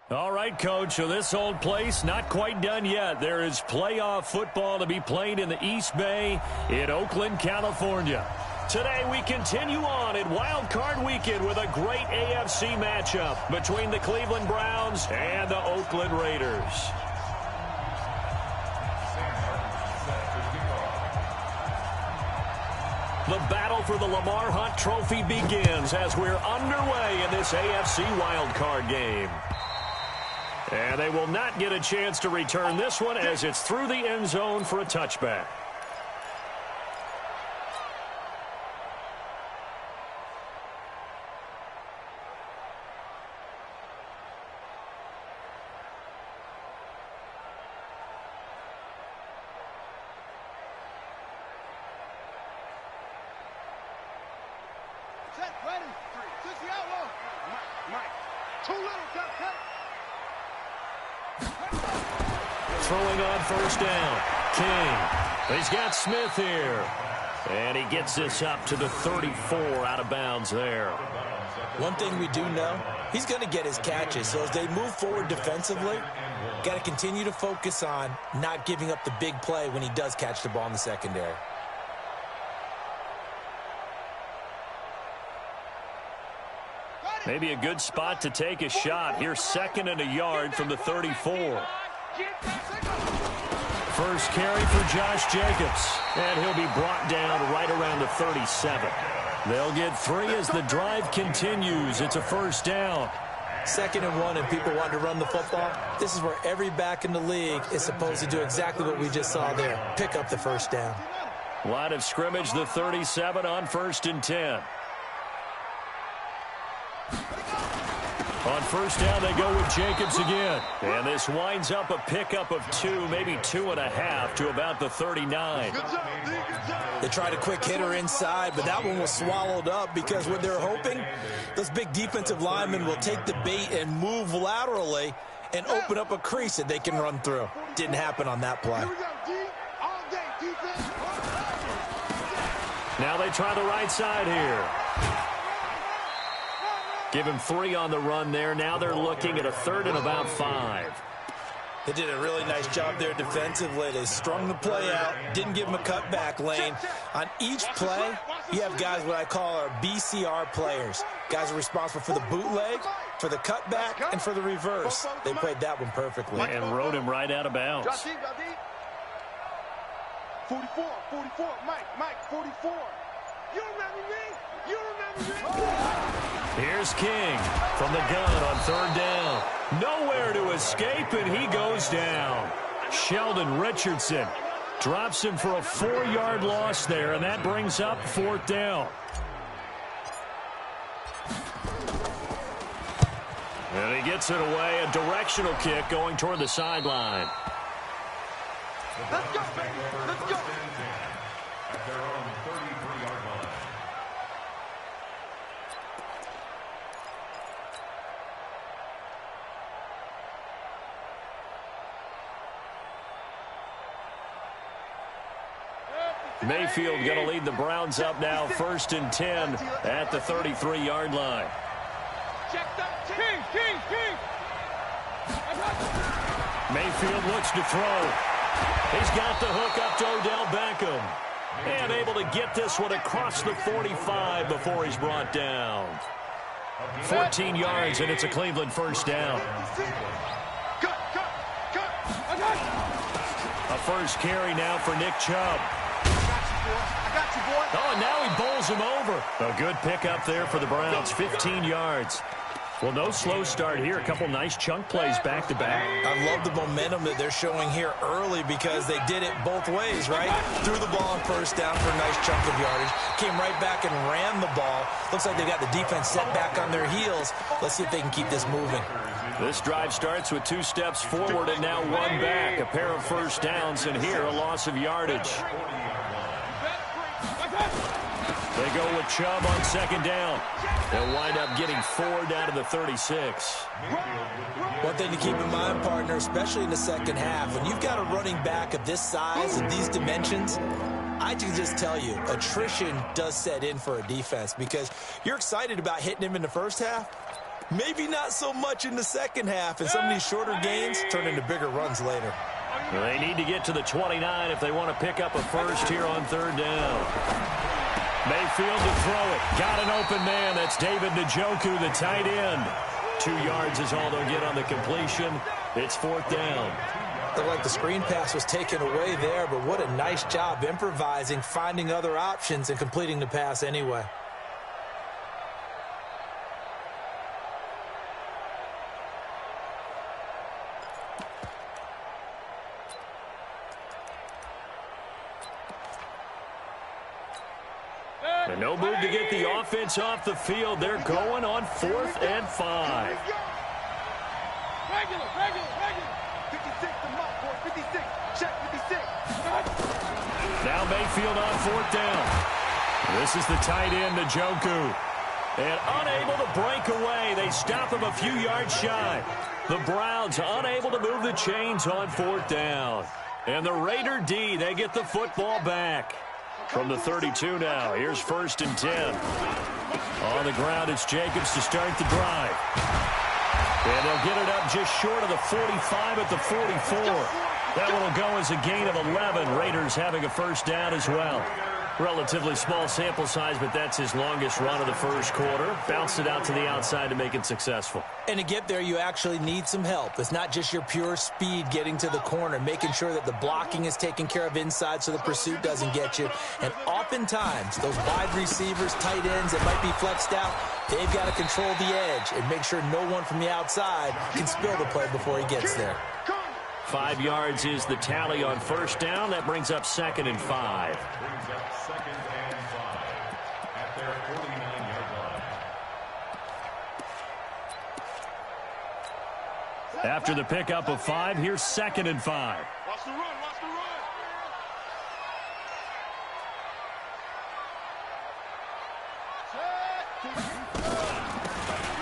All right, Coach, so this old place not quite done yet. There is playoff football to be played in the East Bay in Oakland, California. Today we continue on in Wild Card Weekend with a great AFC matchup between the Cleveland Browns and the Oakland Raiders. The battle for the Lamar Hunt Trophy begins as we're underway in this AFC Wild Card game. And they will not get a chance to return this one as it's through the end zone for a touchback. Set, ready, 60 out low. Mike, too little, cut. Throwing on first down. King. He's got Smith here. And he gets this up to the 34 out of bounds there. One thing we do know, he's going to get his catches. So as they move forward defensively, got to continue to focus on not giving up the big play when he does catch the ball in the secondary. Maybe a good spot to take a shot. Here's 2nd and a yard from the 34. First carry for Josh Jacobs. And he'll be brought down right around the 37. They'll get 3 as the drive continues. It's a first down. 2nd and 1 and people want to run the football. This is where every back in the league is supposed to do exactly what we just saw there. Pick up the first down. Line of scrimmage, the 37 on 1st and 10. On first down, they go with Jacobs again. And this winds up a pickup of 2, maybe 2.5 to about the 39. They tried a quick hitter inside, but that one was swallowed up because what they're hoping, those big defensive linemen will take the bait and move laterally and open up a crease that they can run through. Didn't happen on that play. Now they try the right side here. Give him 3 on the run there. Now they're looking at a 3rd and about 5. They did a really nice job there defensively. They strung the play out, didn't give him a cutback lane. On each play, you have guys what I call our BCR players. Guys are responsible for the bootleg, for the cutback, and for the reverse. They played that one perfectly. And rode him right out of bounds. 44, Mike, 44. You remember me? You remember me? Here's King from the gun on 3rd down. Nowhere to escape, and he goes down. Sheldon Richardson drops him for a 4-yard loss there, and that brings up 4th down. And he gets it away, a directional kick going toward the sideline. Let's go, baby. Let's go. At their own 33-yard line. Mayfield going to lead the Browns up now, 1st and 10 at the 33-yard line. Mayfield looks to throw. He's got the hook up to Odell Beckham. And able to get this one across the 45 before he's brought down. 14 yards, and it's a Cleveland first down. A first carry now for Nick Chubb. Oh, and now he bowls him over. A good pickup there for the Browns, 15 yards. Well, no slow start here. A couple nice chunk plays back-to-back. I love the momentum that they're showing here early because they did it both ways, right? Threw the ball on first down for a nice chunk of yardage. Came right back and ran the ball. Looks like they've got the defense set back on their heels. Let's see if they can keep this moving. This drive starts with 2 steps forward and now 1 back. A pair of first downs, and here a loss of yardage. They go with Chubb on 2nd down. They'll wind up getting 4 down to the 36. One thing to keep in mind, partner, especially in the second half, when you've got a running back of this size and these dimensions, I can just tell you, attrition does set in for a defense because you're excited about hitting him in the first half, Maybe not so much in the second half, and some of these shorter gains turn into bigger runs later. They need to get to the 29 if they want to pick up a first here on third down. Mayfield to throw it. Got an open man. That's David Njoku, the tight end. 2 yards is all they'll get on the completion. It's fourth down. Looked like the screen pass was taken away there, but what a nice job improvising, finding other options, and completing the pass anyway. And no move to get the offense off the field. They're going on 4th and 5. Regular. 56 to Mott, boy. 56. Check 56. Now Mayfield on 4th down. This is the tight end, Njoku. And unable to break away. They stop him a few yards shy. The Browns unable to move the chains on 4th down. And the Raider D, they get the football back. From the 32 now, here's 1st and 10. On the ground, it's Jacobs to start the drive. And they'll get it up just short of the 45 at the 44. That one will go as a gain of 11. Raiders having a first down as well. Relatively small sample size, but that's his longest run of the first quarter. Bounced it out to the outside to make it successful. And to get there, you actually need some help. It's not just your pure speed getting to the corner, making sure that the blocking is taken care of inside so the pursuit doesn't get you. And oftentimes, those wide receivers, tight ends that might be flexed out, they've got to control the edge and make sure no one from the outside can spill the play before he gets there. 5 yards is the tally on first down. That brings up 2nd and 5. At their 49-yard line. After the pickup of 5, here's 2nd and 5. Watch the run.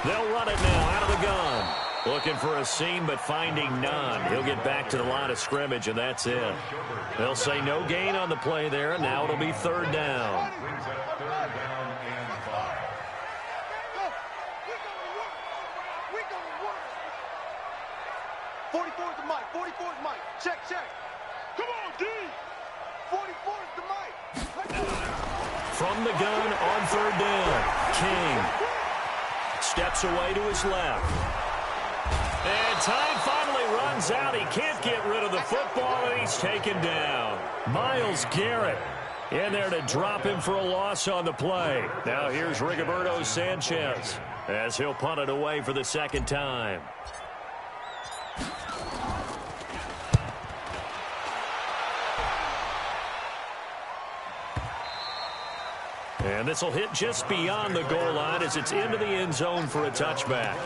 They'll run it now out of the gun. Looking for a seam, but finding none. He'll get back to the line of scrimmage, and that's it. They'll say no gain on the play there, and now it'll be 3rd down. Brings up 3rd down and 5. We gonna work. 44 is the mic. 44 is Mike. Check. Come on, D. 44 is the mic. From the gun on 3rd down, King steps away to his left. And time finally runs out. He can't get rid of the football, and he's taken down. Myles Garrett in there to drop him for a loss on the play. Now here's Rigoberto Sanchez as he'll punt it away for the 2nd time. And this will hit just beyond the goal line as it's into the end zone for a touchback.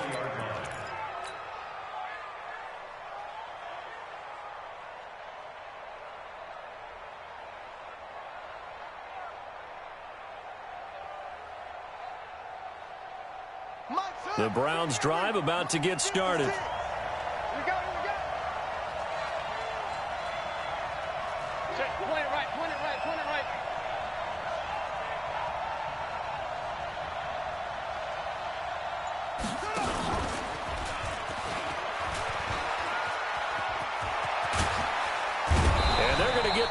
The Browns drive about to get started.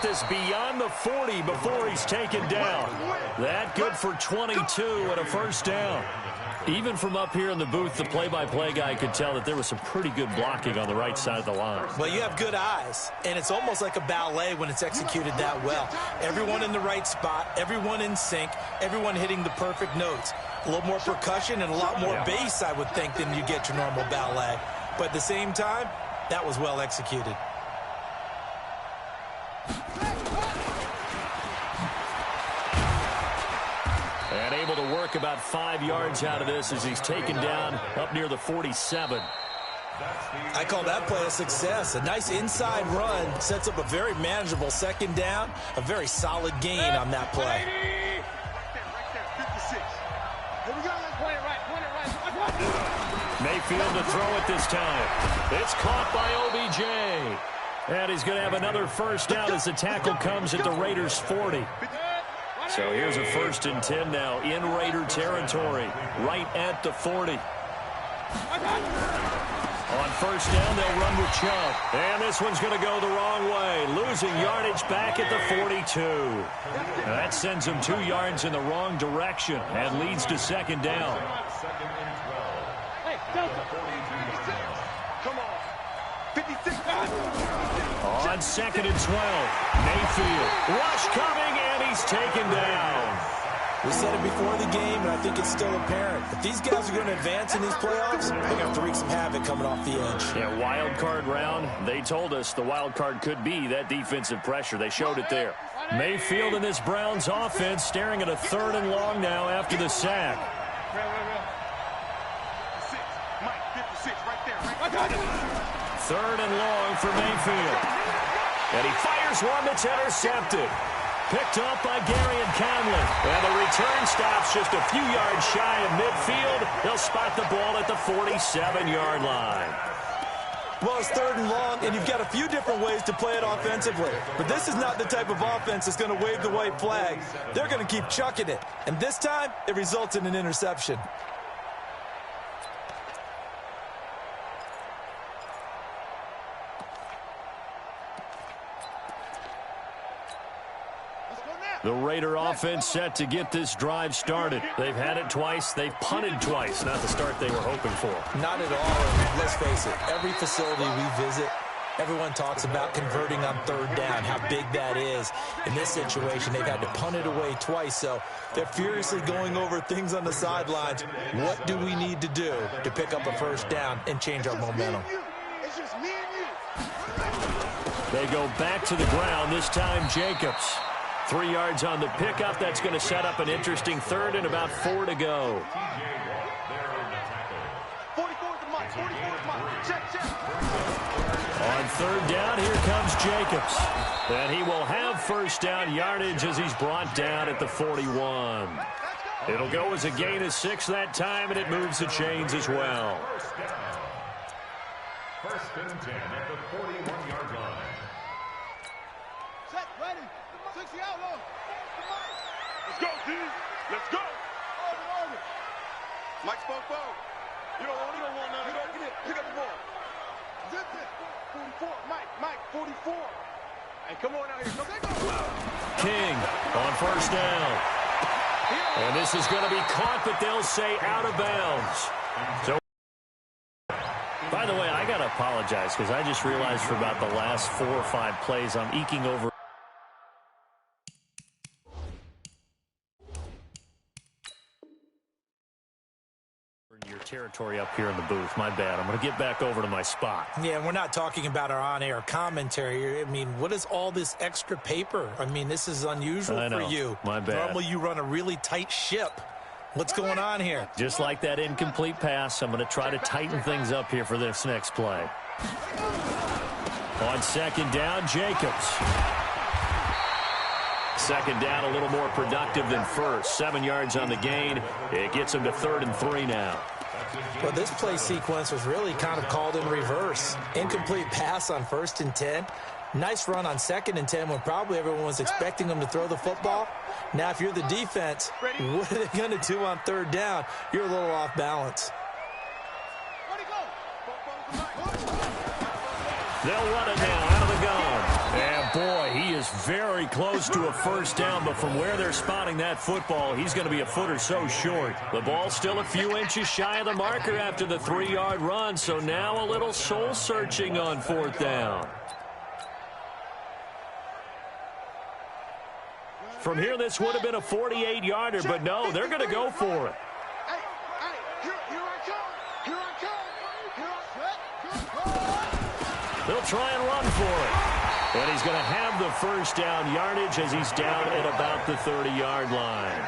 This beyond the 40 before he's taken down. That good for 22 and a first down. Even from up here in the booth, the play-by-play guy could tell that there was some pretty good blocking on the right side of the line. Well, you have good eyes, and it's almost like a ballet when it's executed that well. Everyone in the right spot, everyone in sync, everyone hitting the perfect notes. A little more percussion and a lot more bass, I would think, than you get your normal ballet. But at the same time, that was well executed. And able to work about 5 yards out of this as he's taken down up near the 47. I call that play a success. A nice inside run sets up a very manageable 2nd down. A very solid gain on that play. Right there, 56. Here we go. Let's play it right. Mayfield to throw it this time. It's caught by OBJ. And he's going to have another first down as the tackle comes at the Raiders' 40. So here's a 1st and 10 now in Raider territory, right at the 40. On first down, they'll run with Chubb. And this one's going to go the wrong way. Losing yardage back at the 42. That sends them 2 yards in the wrong direction and leads to second down. Hey, Delta. Come on. 56. On second and 12, Mayfield. Rush coming, and he's taken down. We said it before the game, and I think it's still apparent. If these guys are going to advance in these playoffs, they're going to have to wreak some havoc coming off the edge. Yeah, wild card round. They told us the wild card could be that defensive pressure. They showed it there. Mayfield in this Browns offense staring at a 3rd and long now after the sack. Mike, 56 right there. 3rd and long for Mayfield. And he fires one that's intercepted. Picked up by Gary and Conley. And the return stops just a few yards shy of midfield. They'll spot the ball at the 47-yard line. Well, it's 3rd and long, and you've got a few different ways to play it offensively. But this is not the type of offense that's going to wave the white flag. They're going to keep chucking it. And this time, it results in an interception. The Raider offense set to get this drive started. They've had it twice. They've punted twice. Not the start they were hoping for. Not at all. And let's face it, every facility we visit, everyone talks about converting on 3rd down, how big that is. In this situation, they've had to punt it away twice, so they're furiously going over things on the sidelines. What do we need to do to pick up a 1st down and change our momentum? It's just me and you. They go back to the ground, this time Jacobs. 3 yards on the pickup. That's going to set up an interesting 3rd and about 4 to go. 44 to Mike. 44 to Mike. Check. On 3rd down, here comes Jacobs. And he will have 1st down yardage as he's brought down at the 41. It'll go as a gain of 6 that time, and it moves the chains as well. 1st and 10 at the 41-yard line. Set, ready. 60 out low. Let's go, D. Let's go. Order. Mike spoke forward. You don't want it. You don't want none. You don't get it. Pick up the ball. Zip it. 44. Mike, 44. Hey, come on out here. King on 1st down. And this is going to be caught, but they'll say out of bounds. So, by the way, I got to apologize because I just realized for about the last 4 or 5 plays I'm eking over your territory up here in the booth. My bad. I'm going to get back over to my spot. Yeah, we're not talking about our on-air commentary. I mean, what is all this extra paper? I mean, this is unusual for you. My bad. Normally you run a really tight ship. What's going on here? Just like that incomplete pass, I'm going to try to tighten things up here for this next play. On 2nd down, Jacobs. 2nd down, a little more productive than 1st. 7 yards on the gain. It gets him to 3rd and 3 now. Well, this play sequence was really kind of called in reverse. Incomplete pass on 1st and 10. Nice run on 2nd and 10 when probably everyone was expecting them to throw the football. Now, if you're the defense, what are they going to do on 3rd down? You're a little off balance. They'll run it now out of the gun. And, boy, he is very close to a 1st down, but from where they're spotting that football, he's going to be a foot or so short. The ball's still a few inches shy of the marker after the 3-yard run, so now a little soul-searching on 4th down. From here, this would have been a 48-yarder, but no, they're going to go for it. They'll try and run for it. And he's going to have the 1st down yardage as he's down at about the 30-yard line.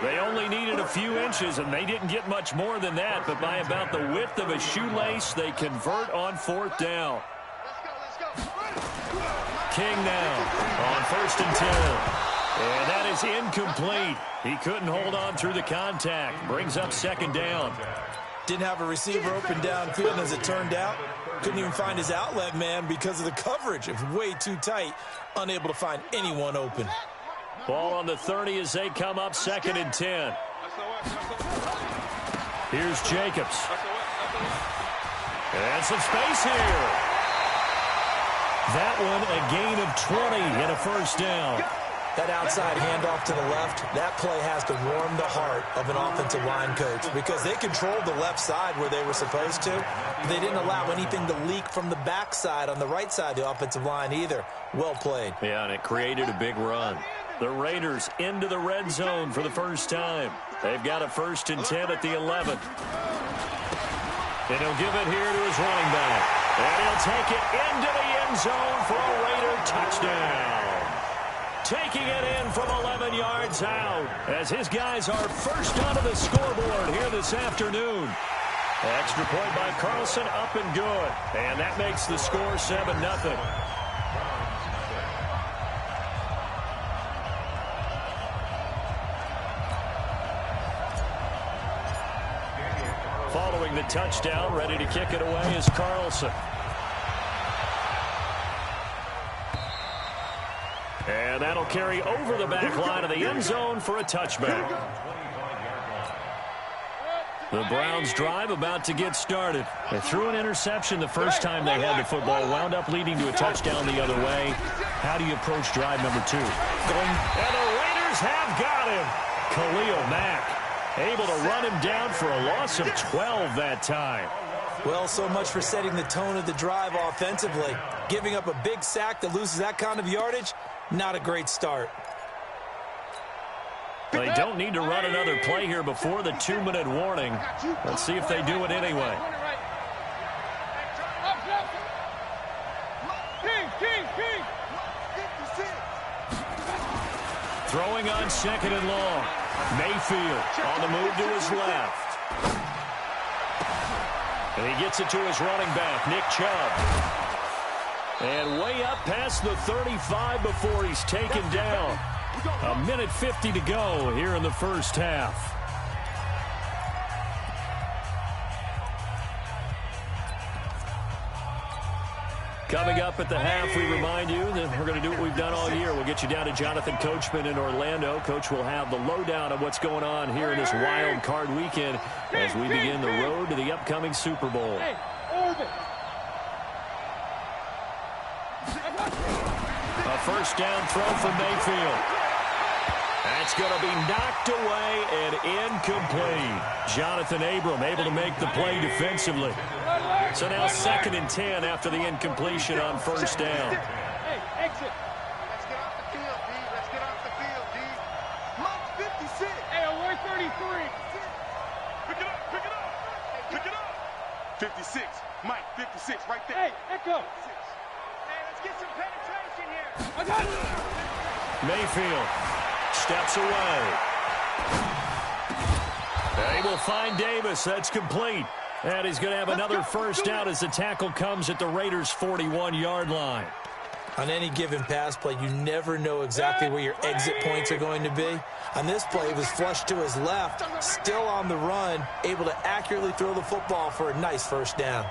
They only needed a few inches, and they didn't get much more than that, but by about the width of a shoelace, they convert on 4th down. King now on 1st and 10. And that is incomplete. He couldn't hold on through the contact. Brings up 2nd down. Didn't have a receiver open downfield, as it turned out. Couldn't even find his outlet man because of the coverage. It was way too tight. Unable to find anyone open. Ball on the 30 as they come up 2nd and 10. Here's Jacobs. And some space here. That one a gain of 20 and a first down. That outside handoff to the left, that play has to warm the heart of an offensive line coach because they controlled the left side where they were supposed to. They didn't allow anything to leak from the backside on the right side of the offensive line either. Well played. Yeah, and it created a big run. The Raiders into the red zone for the first time. They've got a 1st and 10 at the 11. And he'll give it here to his running back. And he'll take it into the end zone for a Raider touchdown. Taking it in from 11 yards out as his guys are first onto the scoreboard here this afternoon. Extra point by Carlson, up and good. And that makes the score 7-0. Following the touchdown, ready to kick it away is Carlson. And that'll carry over the back line of the end zone for a touchback. The Browns drive about to get started. They threw an interception the first time they had the football, wound up leading to a touchdown the other way. How do you approach drive number 2? And the Raiders have got him. Khalil Mack able to run him down for a loss of 12 that time. Well, so much for setting the tone of the drive offensively. Giving up a big sack that loses that kind of yardage, not a great start. They don't need to run another play here before the 2-minute warning. Let's see if they do it anyway. Throwing on 2nd and long. Mayfield on the move to his left. And he gets it to his running back, Nick Chubb. And way up past the 35 before he's taken down. 1:50 to go here in the first half. Coming up at the half, we remind you that we're going to do what we've done all year. We'll get you down to Jonathan Coachman in Orlando. Coach will have the lowdown of what's going on here in this wild card weekend as we begin the road to the upcoming Super Bowl. A first down throw from Mayfield. That's going to be knocked away and incomplete. Jonathan Abram able to make the play defensively. So now 2nd and 10 after the incompletion on first down. Hey, exit. Let's get off the field, D. Let's get off the field, D. Mike 56. Hey, away 33. Pick it up, pick it up. Pick it up. 56. Mike 56 right there. Hey, echo. Hey, let's get some penetration here. I got it. Mayfield steps away. They will find Davis. That's complete. And he's going to have another first down as the tackle comes at the Raiders' 41-yard line. On any given pass play, you never know exactly where your exit points are going to be. On this play, it was flushed to his left, still on the run, able to accurately throw the football for a nice first down.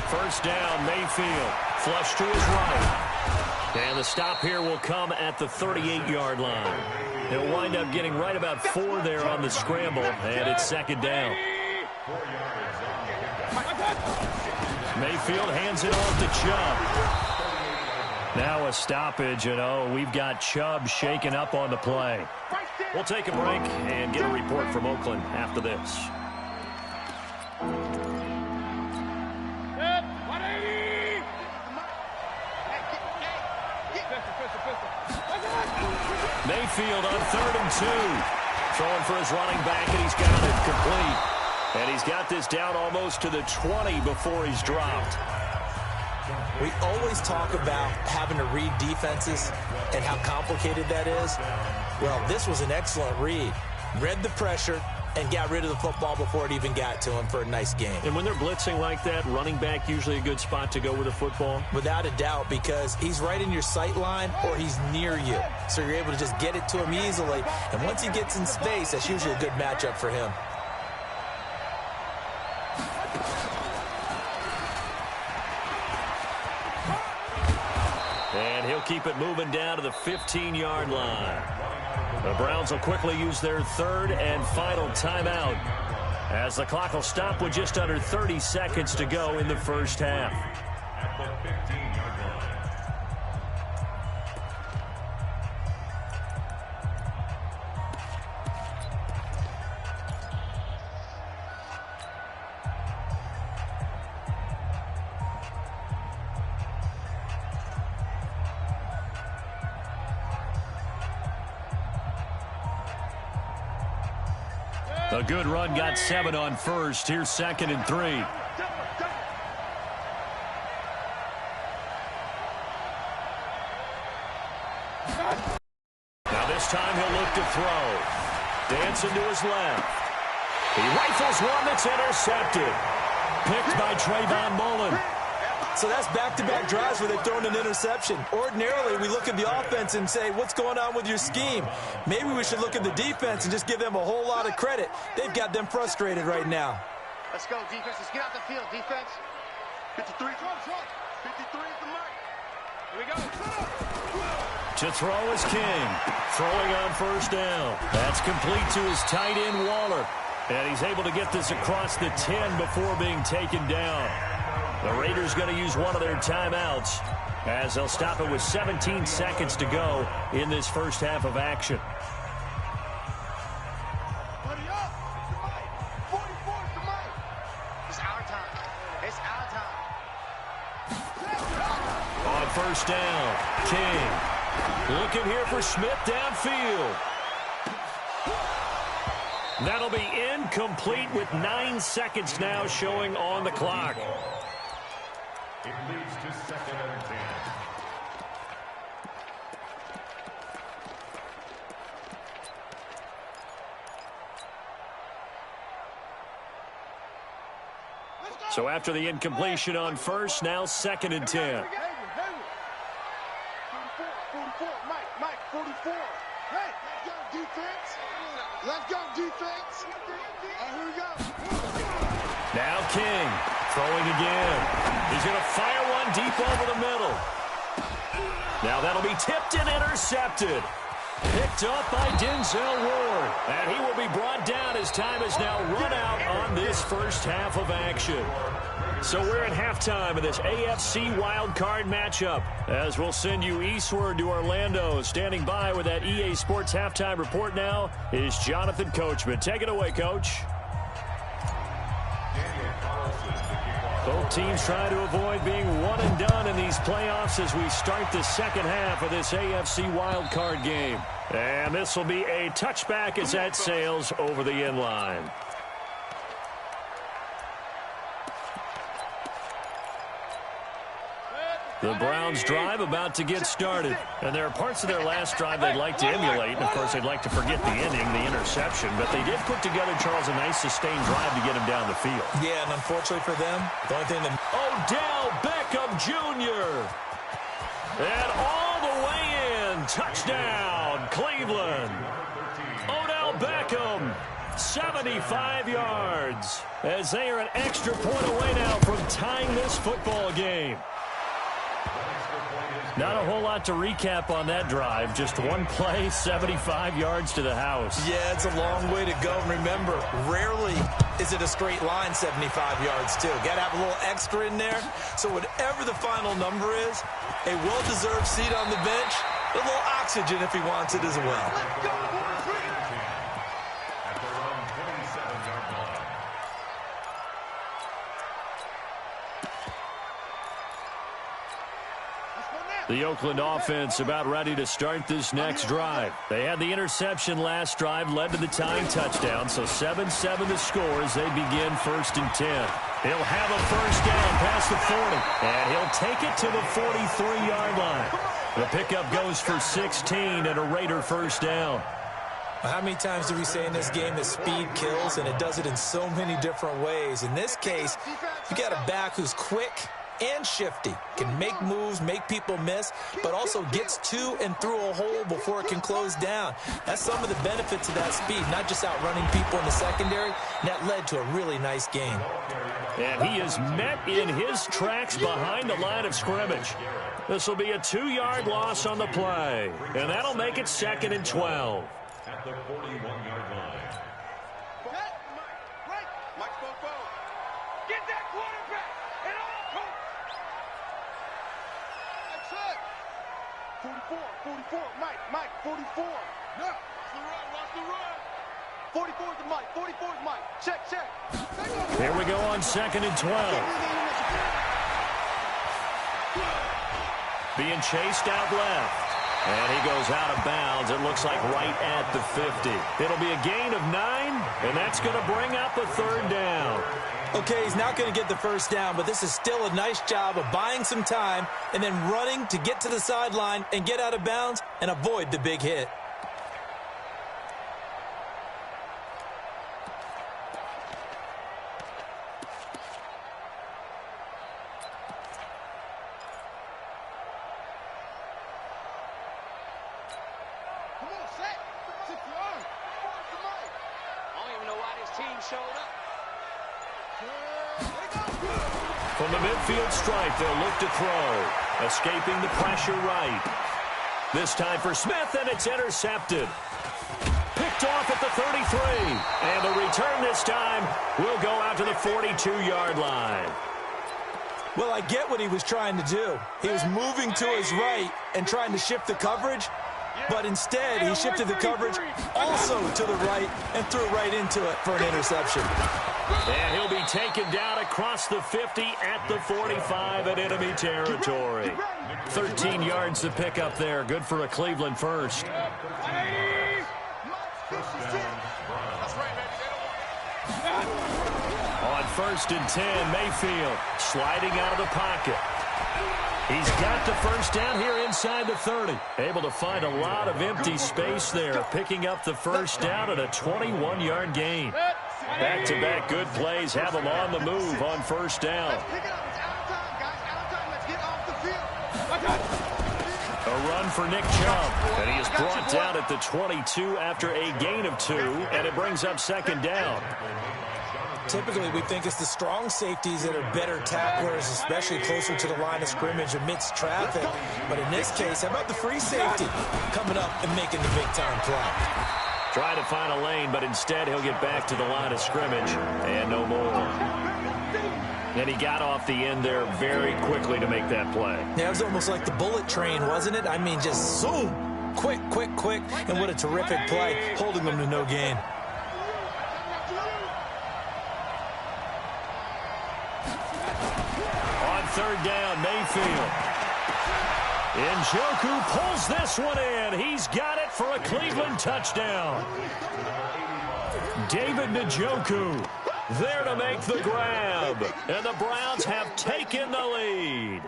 First down, Mayfield. Flush to his right. And the stop here will come at the 38-yard line. He'll wind up getting right about 4 there on the scramble, and it's 2nd down. Mayfield hands it off to Chubb. Now a stoppage, and we've got Chubb shaken up on the play. We'll take a break and get a report from Oakland after this. Mayfield on 3rd and 2. Throwing for his running back, and he's got it complete. And he's got this down almost to the 20 before he's dropped. We always talk about having to read defenses and how complicated that is. Well, this was an excellent read. Read the pressure and got rid of the football before it even got to him for a nice game. And when they're blitzing like that, running back usually a good spot to go with the football? Without a doubt, because he's right in your sight line or he's near you. So you're able to just get it to him easily. And once he gets in space, that's usually a good matchup for him. And he'll keep it moving down to the 15-yard line. The Browns will quickly use their third and final timeout, as the clock will stop with just under 30 seconds to go in the first half. At the 15-yard line. A good run got 7 on first. Here's 2nd and 3. Now this time he'll look to throw. Dancing to his left. He rifles one that's intercepted. Picked by Trayvon Mullen. So that's back-to-back drives where they've thrown an interception. Ordinarily, we look at the offense and say, what's going on with your scheme? Maybe we should look at the defense and just give them a whole lot of credit. They've got them frustrated right now. Let's go, defense. Let's get out the field, defense. 53. 53 is the mark. Here we go. To throw is King. Throwing on first down. That's complete to his tight end, Waller. And he's able to get this across the 10 before being taken down. The Raiders going to use one of their timeouts, as they'll stop it with 17 seconds to go in this first half of action. It's our time. It's our time. On first down, King. Looking here for Smith downfield. That'll be incomplete with 9 seconds now showing on the clock. It leads to 2nd and 10. So after the incompletion on first, now 2nd and 10. 44, Mike, 44. Hey, let's go, defense. Let's go, defense. Here we go. Now King, throwing again. He's going to fire one deep over the middle. Now that'll be tipped and intercepted. Picked up by Denzel Ward. And he will be brought down as time is now run out on this first half of action. So we're at halftime of this AFC wildcard matchup, as we'll send you eastward to Orlando. Standing by with that EA Sports halftime report now is Jonathan Coachman. Take it away, Coach. Both teams trying to avoid being one and done in these playoffs as we start the second half of this AFC wildcard game. And this will be a touchback as that sails over the end line. The Browns drive about to get started. And there are parts of their last drive they'd like to emulate. And, of course, they'd like to forget the ending, the interception. But they did put together, Charles, a nice sustained drive to get him down the field. Yeah, and unfortunately for them, the only thing that... Odell Beckham Jr. And all the way in. Touchdown, Cleveland. Odell Beckham, 75 yards. As they are an extra point away now from tying this football game. Not a whole lot to recap on that drive. Just one play, 75 yards to the house. Yeah, it's a long way to go. And remember, rarely is it a straight line 75 yards, too. Got to have a little extra in there. So whatever the final number is, a well-deserved seat on the bench, a little oxygen if he wants it as well. The Oakland offense about ready to start this next drive. They had the interception last drive, led to the tying touchdown, so 7-7 the score as they begin 1st and 10. He'll have a first down past the 40, and he'll take it to the 43-yard line. The pickup goes for 16 and a Raider first down. How many times do we say in this game that speed kills, and it does it in so many different ways? In this case, you got a back who's quick, and shifty. Can make moves, make people miss, but also gets to and through a hole before it can close down. That's some of the benefits of that speed, not just outrunning people in the secondary. And that led to a really nice gain. And he is met in his tracks behind the line of scrimmage. This will be a 2-yard loss on the play, and that'll make it 2nd and 12. At the 41-yard line. Mike Spofo. Get that quarterback. And all. That's it. 44. Mike, 44. No. Watch the run. 44 is Mike. 44 is Mike. Check. Here we go on 2nd and 12. Being chased out left. And he goes out of bounds, it looks like right at the 50. It'll be a gain of 9, and that's going to bring up a 3rd down. Okay, he's not going to get the 1st down, but this is still a nice job of buying some time and then running to get to the sideline and get out of bounds and avoid the big hit. From the midfield stripe, they'll look to throw. Escaping the pressure right. This time for Smith, and it's intercepted. Picked off at the 33. And the return this time will go out to the 42-yard line. Well, I get what he was trying to do. He was moving to his right and trying to shift the coverage, but instead he shifted the coverage also to the right and threw right into it for an interception. And he'll be taken down across the 50 at the 45 at enemy territory. 13 yards to pick up there. Good for a Cleveland first. On 1st and 10, Mayfield sliding out of the pocket. He's got the 1st down here inside the 30. Able to find a lot of empty space there, picking up the 1st down at a 21-yard gain. Back-to-back good plays have them on the move on 1st down. A run for Nick Chubb, and he is brought down at the 22 after a gain of 2, and it brings up 2nd down. Typically, we think it's the strong safeties that are better tacklers, especially closer to the line of scrimmage amidst traffic. But in this case, how about the free safety coming up and making the big-time play? Trying to find a lane, but instead he'll get back to the line of scrimmage and no more. And he got off the end there very quickly to make that play. Yeah, it was almost like the bullet train, wasn't it? I mean, just zoom, quick, and what a terrific play, holding them to no gain. On 3rd down, Mayfield. Njoku pulls this one in. He's got it for a Cleveland touchdown. David Njoku there to make the grab. And the Browns have taken the lead.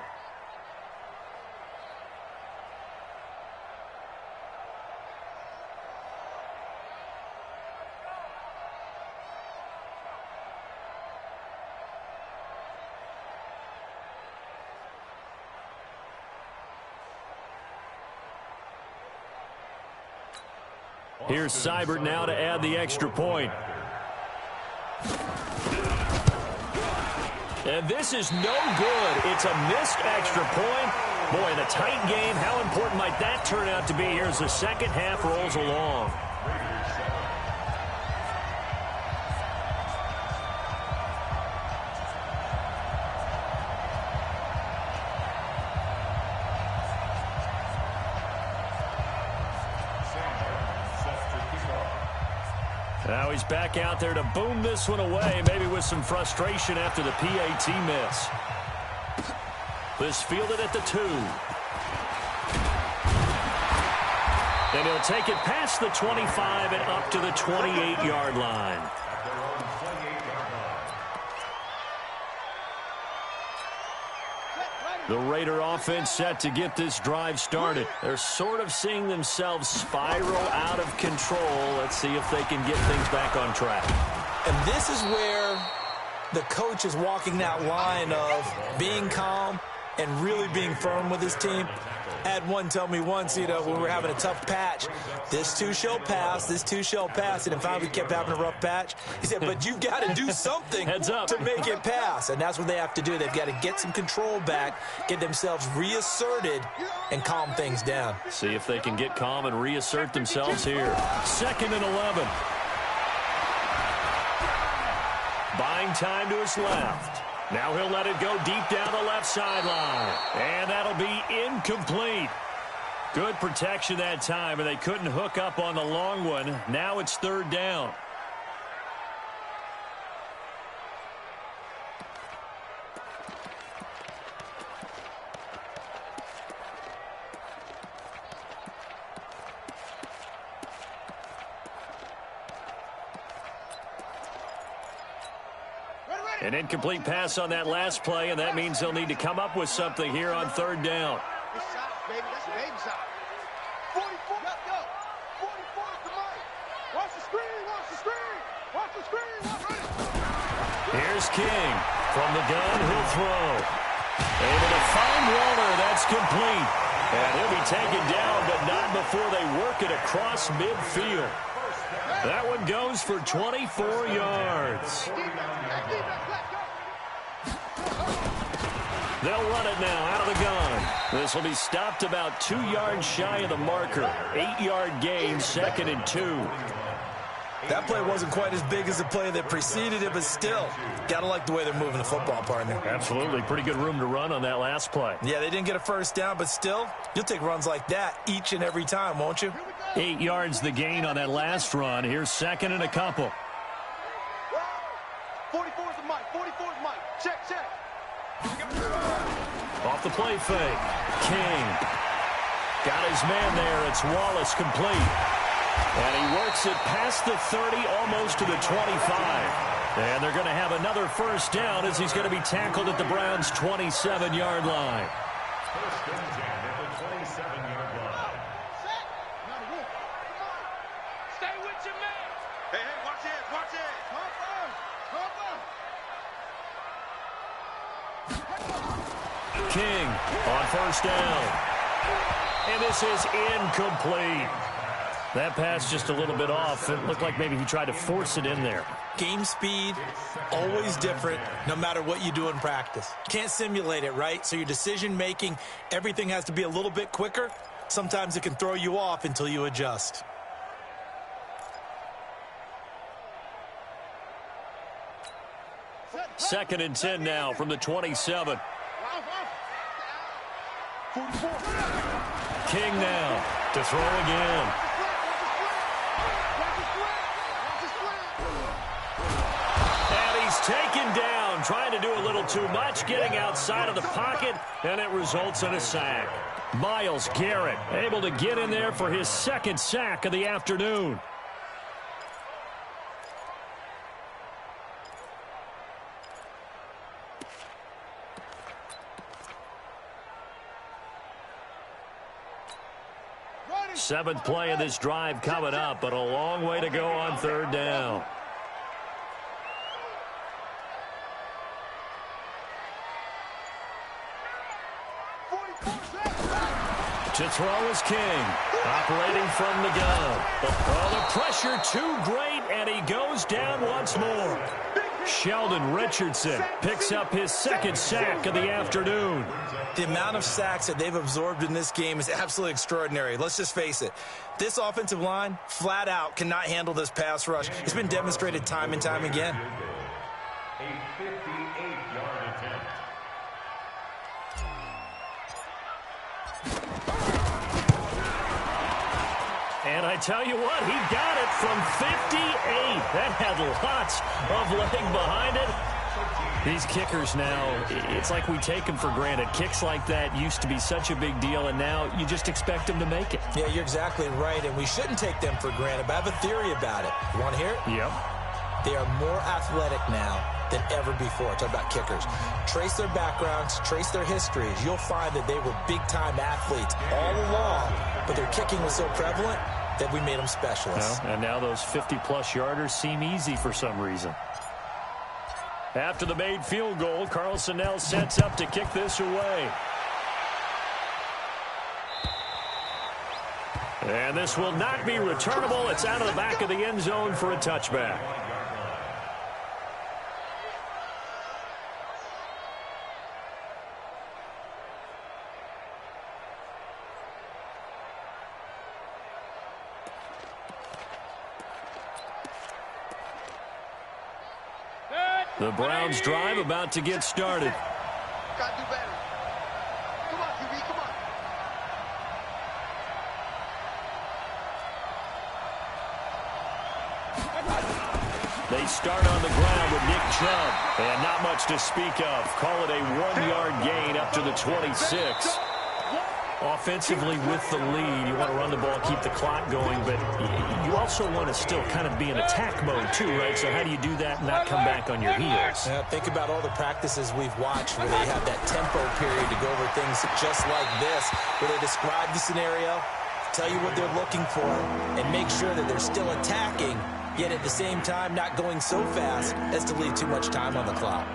Here's Seibert now to add the extra point. And this is no good. It's a missed extra point. Boy, in a tight game, how important might that turn out to be here as the second half rolls along? Now he's back out there to boom this one away, maybe with some frustration after the PAT miss. This fielded at the 2. And he'll take it past the 25 and up to the 28-yard line. The Raider offense set to get this drive started. They're sort of seeing themselves spiral out of control. Let's see if they can get things back on track. And this is where the coach is walking that line of being calm and really being firm with his team. I had one tell me once, when we were having a tough patch, this too shall pass, this too shall pass. And in fact, we kept having a rough patch. He said, but you've got to do something to make it pass. And that's what they have to do. They've got to get some control back, get themselves reasserted, and calm things down. See if they can get calm and reassert themselves here. 2nd and 11. Buying time to his left. Now he'll let it go deep down the left sideline. And that'll be incomplete. Good protection that time, and they couldn't hook up on the long one. Now it's 3rd down. An incomplete pass on that last play, and that means they'll need to come up with something here on 3rd down. It's side, baby. That's a baby side. 44. Go. 44 is the mic. Watch the screen. Watch the screen. Watch the screen. Watch it. Here's King. From the gun, he'll throw. Able to find Walter. That's complete. And he'll be taken down, but not before they work it across midfield. That one goes for 24 yards. They'll run it now out of the gun. This will be stopped about 2 yards shy of the marker. 8-yard gain, 2nd and 2. That play wasn't quite as big as the play that preceded it, but still, got to like the way they're moving the football, partner. Absolutely. Pretty good room to run on that last play. Yeah, they didn't get a first down, but still, you'll take runs like that each and every time, won't you? 8 yards the gain on that last run. Here's 2nd and a couple. 44 is the mic. 44 is the mic. Check. Off the play fake. King. Got his man there. It's Wallace complete. And he works it past the 30, almost to the 25. And they're going to have another first down as he's going to be tackled at the Browns' 27-yard line. First and 10 at the 27-yard line. Stay with your man. Hey, watch it. King on first down. And this is incomplete. That pass just a little bit off. It looked like maybe he tried to force it in there. Game speed, always different, no matter what you do in practice. Can't simulate it, right? So your decision-making, everything has to be a little bit quicker. Sometimes it can throw you off until you adjust. Second and 10 now from the 27. King now to throw again. And he's taken down, trying to do a little too much, getting outside of the pocket, and it results in a sack. Myles Garrett able to get in there for his 2nd sack of the afternoon. Seventh play of this drive coming up, but a long way to go on 3rd down. To throw is King, operating from the gun. Oh, the pressure too great, and he goes down once more. Sheldon Richardson picks up his 2nd sack of the afternoon. The amount of sacks that they've absorbed in this game is absolutely extraordinary. Let's just face it. This offensive line, flat out, cannot handle this pass rush. It's been demonstrated time and time again. A 58-yard attempt. And I tell you what, he got it from 58. That had lots of leg behind it. These kickers now, it's like we take them for granted. Kicks like that used to be such a big deal, and now you just expect them to make it. Yeah, you're exactly right, and we shouldn't take them for granted, but I have a theory about it. You want to hear it? Yep. They are more athletic now than ever before. Talk about kickers. Trace their backgrounds, trace their histories. You'll find that they were big-time athletes all along, but their kicking was so prevalent that we made them specialists. And now those 50-plus yarders seem easy for some reason. After the made field goal, Carlson now sets up to kick this away. And this will not be returnable. It's out of the back of the end zone for a touchback. The Browns drive about to get started. Gotta do better. Come on, QB, come on. They start on the ground with Nick Chubb. And not much to speak of. Call it a 1-yard gain up to the 26. Offensively with the lead, you want to run the ball, keep the clock going, but you also want to still kind of be in attack mode too, right? So how do you do that and not come back on your heels? Think about all the practices we've watched where they have that tempo period to go over things just like this, where they describe the scenario, tell you what they're looking for, and make sure that they're still attacking, yet at the same time not going so fast as to leave too much time on the clock.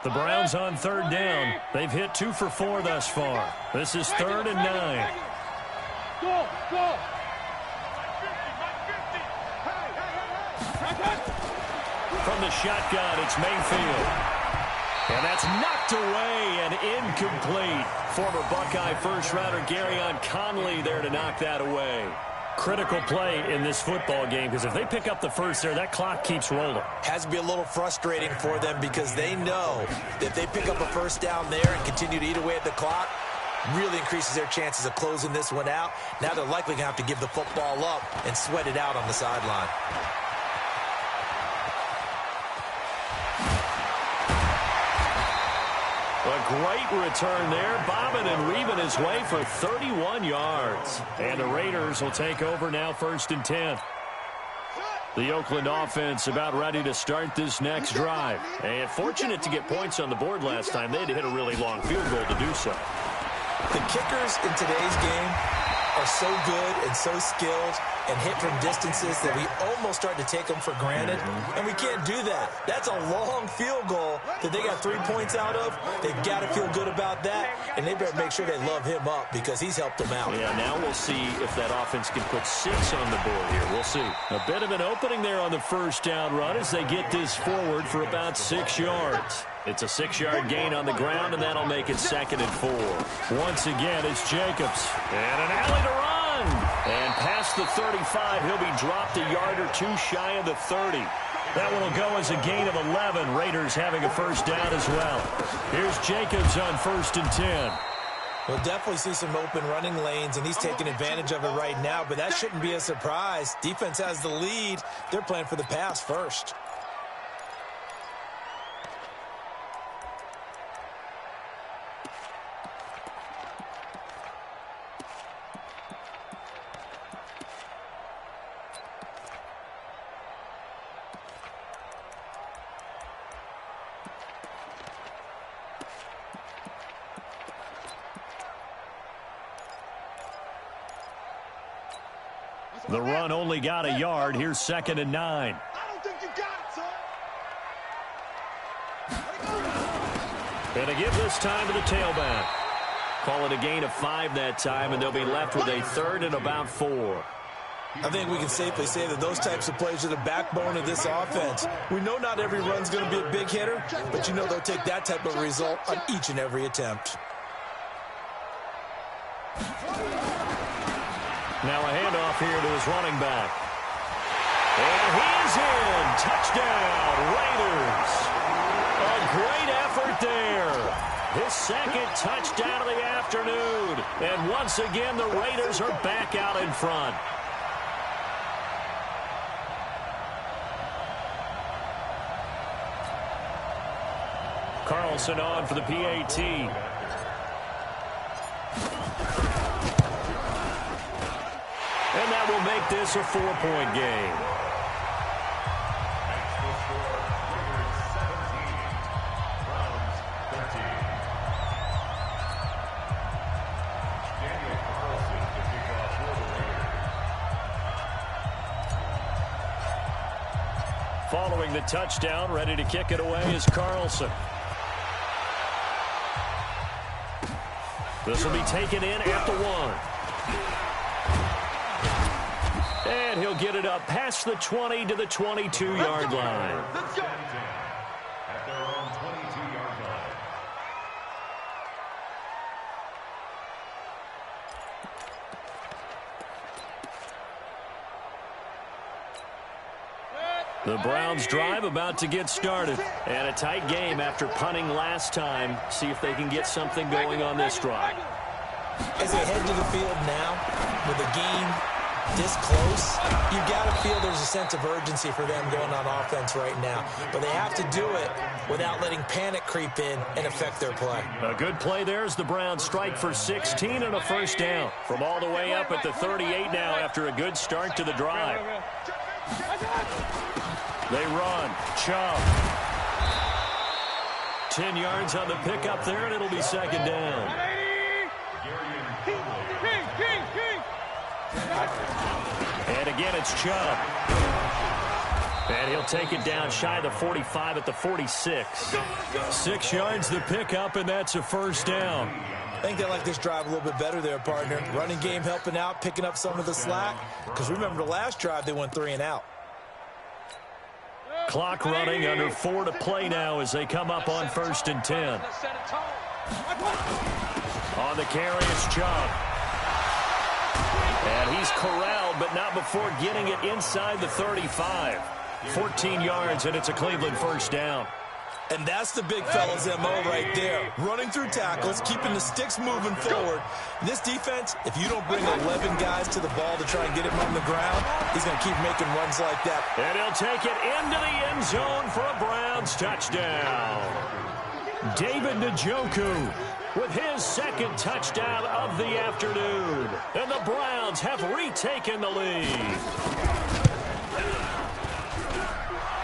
The Browns on third down. They've hit 2 for 4 thus far. This is 3rd and 9. Go, go. From the shotgun, it's Mayfield. And that's knocked away and incomplete. Former Buckeye first-rounder Garyon Conley there to knock that away. Critical play in this football game because if they pick up the first there, that clock keeps rolling. Has to be a little frustrating for them because they know that if they pick up a first down there and continue to eat away at the clock, really increases their chances of closing this one out. Now they're likely going to have to give the football up and sweat it out on the sideline. A great return there, bobbing and weaving his way for 31 yards. And the Raiders will take over now 1st and 10. The Oakland offense about ready to start this next drive. And fortunate to get points on the board last time. They had to hit a really long field goal to do so. The kickers in today's game are so good and so skilled and hit from distances that we almost start to take them for granted, and we can't do that. That's a long field goal that they got 3 points out of. They've got to feel good about that, and they better make sure they love him up because he's helped them out. Yeah, now we'll see if that offense can put 6 on the board here. We'll see. A bit of an opening there on the first down run as they get this forward for about 6 yards. It's a 6-yard gain on the ground, and that'll make it 2nd and 4. Once again, it's Jacobs. And an alley to run. And past the 35, he'll be dropped a yard or 2 shy of the 30. That one will go as a gain of 11. Raiders having a first down as well. Here's Jacobs on 1st and 10. We'll definitely see some open running lanes, and he's taking advantage of it right now, but that shouldn't be a surprise. Defense has the lead. They're playing for the pass first. The run only got a yard. Here's 2nd and 9. I don't think you got it, son. And a give this time to the tailback. Call it a gain of 5 that time, and they'll be left with a 3rd and about 4. I think we can safely say that those types of plays are the backbone of this offense. We know not every run's going to be a big hitter, but you know they'll take that type of result on each and every attempt. Now a handoff here to his running back. And he's in. Touchdown, Raiders. A great effort there. His 2nd touchdown of the afternoon. And once again, the Raiders are back out in front. Carlson on for the PAT. And that will make this a 4-point game. Following the touchdown, ready to kick it away is Carlson. This will be taken in at the 1. And he'll get it up past the 20 to the 22-yard line. Let's go. At their own 22-yard line. The Browns drive about to get started. And a tight game after punting last time. See if they can get something going on this drive. As they head to the field now, with the game this close, you've got to feel there's a sense of urgency for them going on offense right now. But they have to do it without letting panic creep in and affect their play. A good play there as the Browns strike for 16 and a first down. From all the way up at the 38 now after a good start to the drive. They run. Chubb. 10 yards on the pickup there, and it'll be second down. And again, it's Chubb. And he'll take it down shy of the 45 at the 46. 6 yards the pickup, and that's a first down. I think they like this drive a little bit better there, partner. Running game helping out, picking up some of the slack. Because remember the last drive, they went 3 and out. Clock running, under 4 to play now as they come up on 1st and 10. On the carry, it's Chubb. And he's corralled, but not before getting it inside the 35. 14 yards, and it's a Cleveland first down. And that's the big fella's MO right there. Running through tackles, keeping the sticks moving forward. This defense, if you don't bring 11 guys to the ball to try and get him on the ground, he's going to keep making runs like that. And he'll take it into the end zone for a Browns touchdown. David Njoku with his second touchdown of the afternoon. And the Browns have retaken the lead.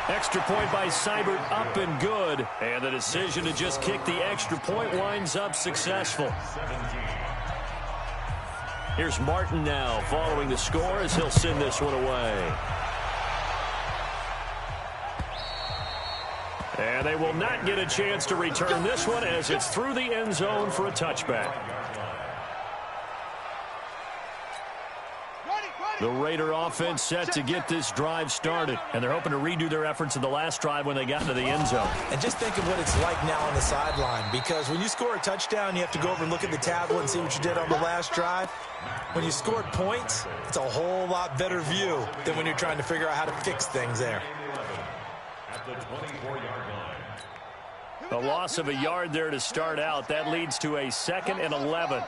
Extra point by Seibert up and good. And the decision to just kick the extra point winds up successful. Here's Martin now following the score as he'll send this one away. And they will not get a chance to return this one as it's through the end zone for a touchback. The Raider offense set to get this drive started. And they're hoping to redo their efforts in the last drive when they got into the end zone. And just think of what it's like now on the sideline. Because when you score a touchdown, you have to go over and look at the tablet and see what you did on the last drive. When you scored points, it's a whole lot better view than when you're trying to figure out how to fix things there. At the 24-yard line. A loss of a yard there to start out. That leads to a 2nd and 11.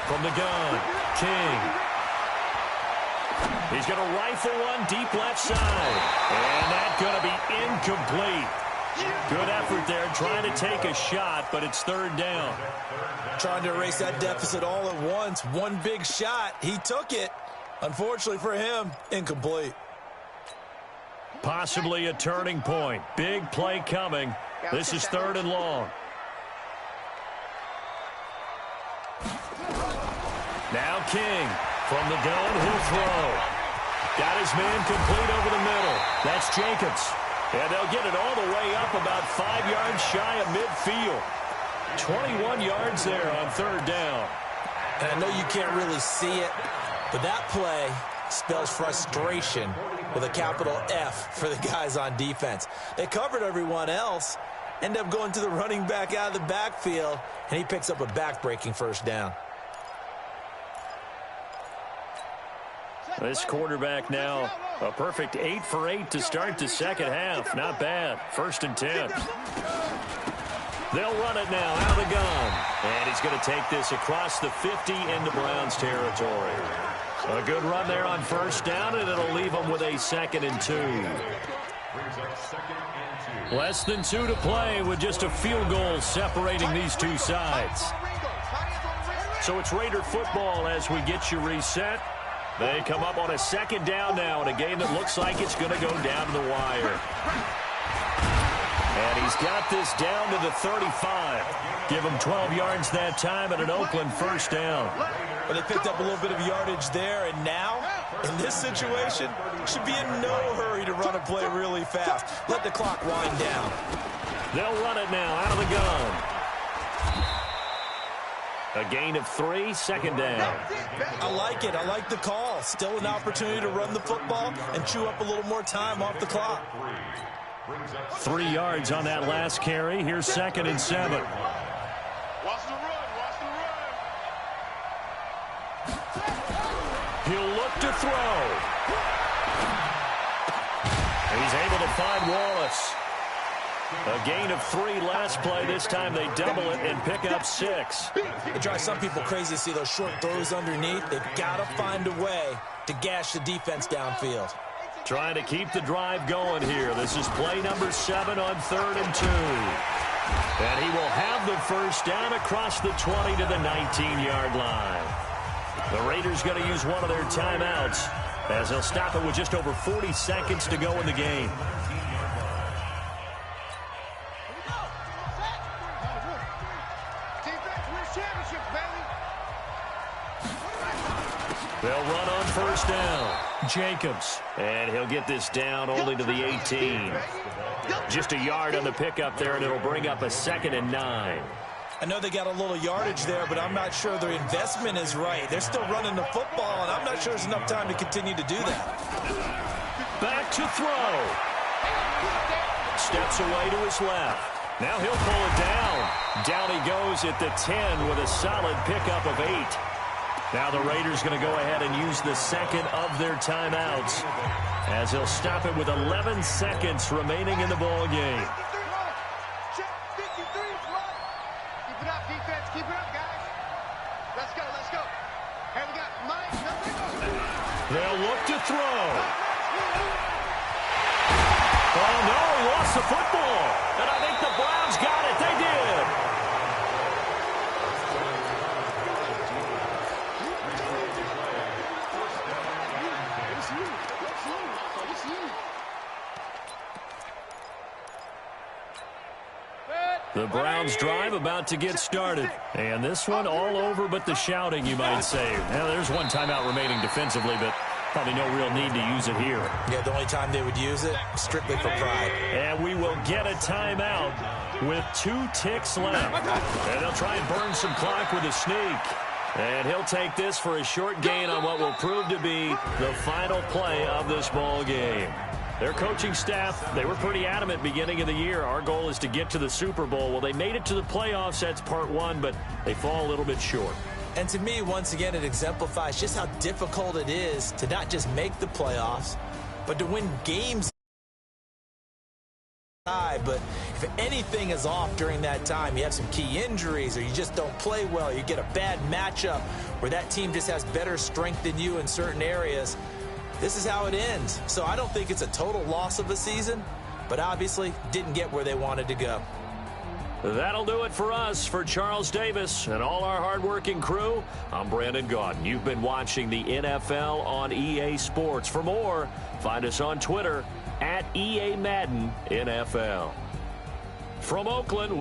From the gun, King. He's going to rifle one deep left side. And that's going to be incomplete. Good effort there, trying to take a shot, but it's 3rd down. Trying to erase that deficit all at once. One big shot. He took it. Unfortunately for him, incomplete. Possibly a turning point. Big play coming. This is 3rd and long. Now King from the gun, he'll throw. Got his man complete over the middle. That's Jacobs. And they'll get it all the way up about 5 yards shy of midfield. 21 yards there on 3rd down. And I know you can't really see it, but that play spells frustration with a capital F for the guys on defense. They covered everyone else, end up going to the running back out of the backfield, and he picks up a back-breaking first down. This quarterback now, a perfect 8 for 8 to start the second half. Not bad. 1st and 10. They'll run it now out of the gun. And he's going to take this across the 50 into Browns territory. A good run there on 1st down, and it'll leave them with a 2nd and 2. Less than 2 to play with just a field goal separating these two sides. So it's Raider football as we get you reset. They come up on a 2nd down now in a game that looks like it's going to go down to the wire. And he's got this down to the 35. Give him 12 yards that time and an Oakland first down. Well, they picked up a little bit of yardage there, and now In this situation, should be in no hurry to run a play really fast. Let the clock wind down. They'll run it now out of the gun. A gain of 3, second down. I like it. I like the call. Still an opportunity to run the football and chew up a little more time off the clock. 3 yards on that last carry. Here's 2nd and 7. Watch the run. Watch the run. He'll look to throw. He's able to find Wallace. A gain of 3 last play. This time they double it and pick up 6. It drives some people crazy to see those short throws underneath. They've got to find a way to gash the defense downfield. Trying to keep the drive going here. This is play number 7 on 3rd and 2. And he will have the first down across the 20 to the 19-yard line. The Raiders going to use one of their timeouts as they'll stop it with just over 40 seconds to go in the game. They'll run on first down. Jacobs. And he'll get this down only to the 18. Just a yard on the pickup there, and it'll bring up a 2nd and 9. I know they got a little yardage there, but I'm not sure their investment is right. They're still running the football, and I'm not sure there's enough time to continue to do that. Back to throw. Steps away to his left. Now he'll pull it down. Down he goes at the 10 with a solid pickup of 8. Now the Raiders going to go ahead and use the 2nd of their timeouts as they'll stop it with 11 seconds remaining in the ball game. Keep it up, defense. Keep it up, guys. Let's go. Let's go. Hey, we got Mike. They'll look to throw. Oh, no, he lost the football. And I think the Browns got it. They did. The Browns drive about to get started. And this one all over but the shouting, you might say. Now, there's one timeout remaining defensively, but probably no real need to use it here. Yeah, the only time they would use it, strictly for pride. And we will get a timeout with 2 ticks left. And they'll try and burn some clock with a sneak. And he'll take this for a short gain on what will prove to be the final play of this ball game. Their coaching staff, they were pretty adamant beginning of the year. Our goal is to get to the Super Bowl. Well, they made it to the playoffs. That's part 1, but they fall a little bit short. And to me, once again, it exemplifies just how difficult it is to not just make the playoffs, but to win games. But if anything is off during that time, you have some key injuries or you just don't play well, you get a bad matchup where that team just has better strength than you in certain areas, this is how it ends. So I don't think it's a total loss of a season, but obviously didn't get where they wanted to go. That'll do it for us. For Charles Davis and all our hardworking crew, I'm Brandon Gaudin. You've been watching the NFL on EA Sports. For more, find us on Twitter @EA Madden NFL. From Oakland,